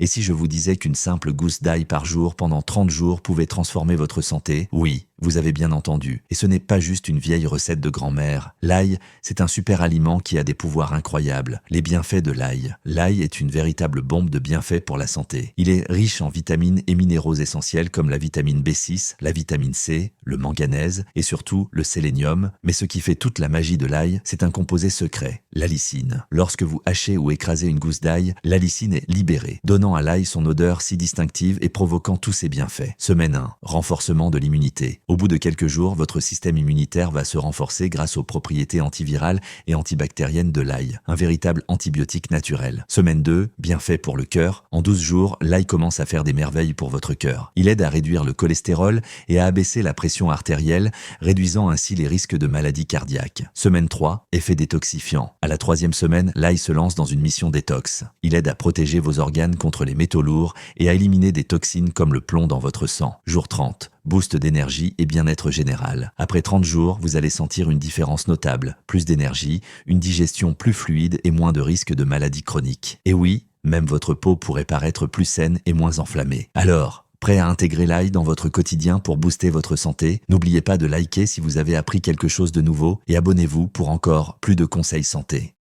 Et si je vous disais qu'une simple gousse d'ail par jour pendant 30 jours pouvait transformer votre santé? Oui, vous avez bien entendu. Et ce n'est pas juste une vieille recette de grand-mère. L'ail, c'est un super aliment qui a des pouvoirs incroyables. Les bienfaits de l'ail. L'ail est une véritable bombe de bienfaits pour la santé. Il est riche en vitamines et minéraux essentiels comme la vitamine B6, la vitamine C, le manganèse et surtout le sélénium. Mais ce qui fait toute la magie de l'ail, c'est un composé secret, l'allicine. Lorsque vous hachez ou écrasez une gousse d'ail, l'allicine est libérée, donnant à l'ail son odeur si distinctive et provoquant tous ses bienfaits. Semaine 1. Renforcement de l'immunité. Au bout de quelques jours, votre système immunitaire va se renforcer grâce aux propriétés antivirales et antibactériennes de l'ail, un véritable antibiotique naturel. Semaine 2. Bienfaits pour le cœur. En 12 jours, l'ail commence à faire des merveilles pour votre cœur. Il aide à réduire le cholestérol et à abaisser la pression artérielle, réduisant ainsi les risques de maladies cardiaques. Semaine 3. Effet détoxifiant. À la 3e semaine, l'ail se lance dans une mission détox. Il aide à protéger vos organes contre les métaux lourds et à éliminer des toxines comme le plomb dans votre sang. Jour 30. Boost d'énergie et bien-être général. Après 30 jours, vous allez sentir une différence notable. Plus d'énergie, une digestion plus fluide et moins de risques de maladies chroniques. Et oui, même votre peau pourrait paraître plus saine et moins enflammée. Alors, prêt à intégrer l'ail dans votre quotidien pour booster votre santé? N'oubliez pas de liker si vous avez appris quelque chose de nouveau et abonnez-vous pour encore plus de conseils santé.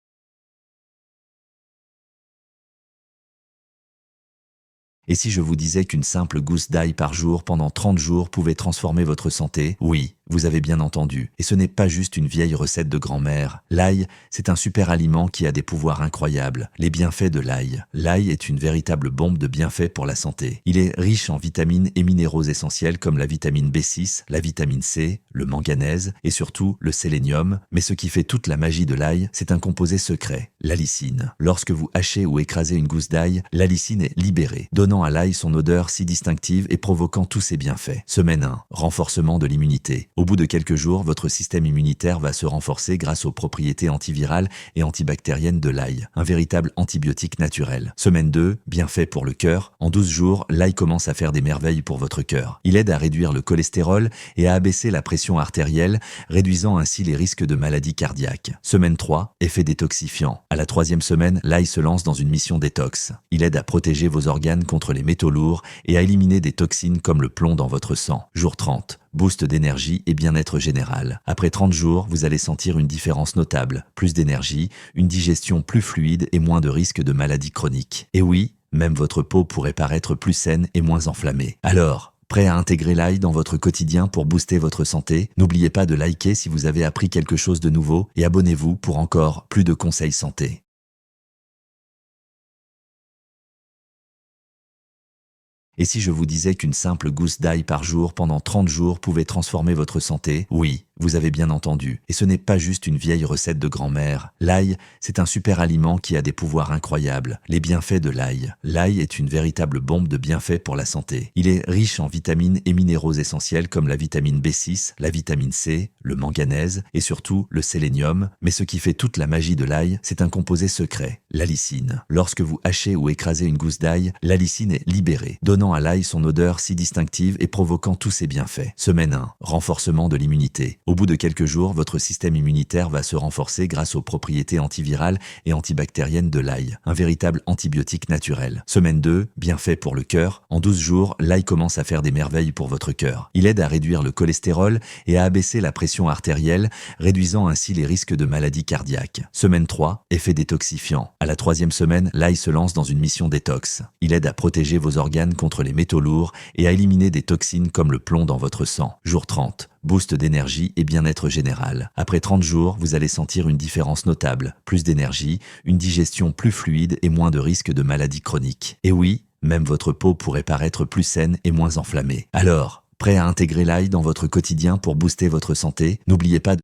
Et si je vous disais qu'une simple gousse d'ail par jour pendant 30 jours pouvait transformer votre santé? Oui, vous avez bien entendu. Et ce n'est pas juste une vieille recette de grand-mère. L'ail, c'est un super aliment qui a des pouvoirs incroyables. Les bienfaits de l'ail. L'ail est une véritable bombe de bienfaits pour la santé. Il est riche en vitamines et minéraux essentiels comme la vitamine B6, la vitamine C, le manganèse et surtout le sélénium. Mais ce qui fait toute la magie de l'ail, c'est un composé secret, l'allicine. Lorsque vous hachez ou écrasez une gousse d'ail, l'allicine est libérée, donnant à l'ail son odeur si distinctive et provoquant tous ses bienfaits. Semaine 1. Renforcement de l'immunité. Au bout de quelques jours, votre système immunitaire va se renforcer grâce aux propriétés antivirales et antibactériennes de l'ail, un véritable antibiotique naturel. Semaine 2. Bienfaits pour le cœur. En 12 jours, l'ail commence à faire des merveilles pour votre cœur. Il aide à réduire le cholestérol et à abaisser la pression artérielle, réduisant ainsi les risques de maladies cardiaques. Semaine 3. Effet détoxifiant. À la 3e semaine, l'ail se lance dans une mission détox. Il aide à protéger vos organes contre les métaux lourds et à éliminer des toxines comme le plomb dans votre sang. Jour 30. Boost d'énergie et bien-être général. Après 30 jours, vous allez sentir une différence notable. Plus d'énergie, une digestion plus fluide et moins de risques de maladies chroniques. Et oui, même votre peau pourrait paraître plus saine et moins enflammée. Alors, prêt à intégrer l'ail dans votre quotidien pour booster votre santé? N'oubliez pas de liker si vous avez appris quelque chose de nouveau et abonnez-vous pour encore plus de conseils santé. Et si je vous disais qu'une simple gousse d'ail par jour pendant 30 jours pouvait transformer votre santé? Oui, vous avez bien entendu. Et ce n'est pas juste une vieille recette de grand-mère. L'ail, c'est un super aliment qui a des pouvoirs incroyables. Les bienfaits de l'ail. L'ail est une véritable bombe de bienfaits pour la santé. Il est riche en vitamines et minéraux essentiels comme la vitamine B6, la vitamine C, le manganèse et surtout le sélénium. Mais ce qui fait toute la magie de l'ail, c'est un composé secret, l'allicine. Lorsque vous hachez ou écrasez une gousse d'ail, l'allicine est libérée, donnant à l'ail son odeur si distinctive et provoquant tous ses bienfaits. Semaine 1. Renforcement de l'immunité. Au bout de quelques jours, votre système immunitaire va se renforcer grâce aux propriétés antivirales et antibactériennes de l'ail, un véritable antibiotique naturel. Semaine 2. Bienfaits pour le cœur. En 12 jours, l'ail commence à faire des merveilles pour votre cœur. Il aide à réduire le cholestérol et à abaisser la pression artérielle, réduisant ainsi les risques de maladies cardiaques. Semaine 3. Effet détoxifiant. À la 3e semaine, l'ail se lance dans une mission détox. Il aide à protéger vos organes contre les métaux lourds et à éliminer des toxines comme le plomb dans votre sang. Jour 30. Boost d'énergie et bien-être général. Après 30 jours, vous allez sentir une différence notable. Plus d'énergie, une digestion plus fluide et moins de risques de maladies chroniques. Et oui, même votre peau pourrait paraître plus saine et moins enflammée. Alors, prêt à intégrer l'ail dans votre quotidien pour booster votre santé? N'oubliez pas de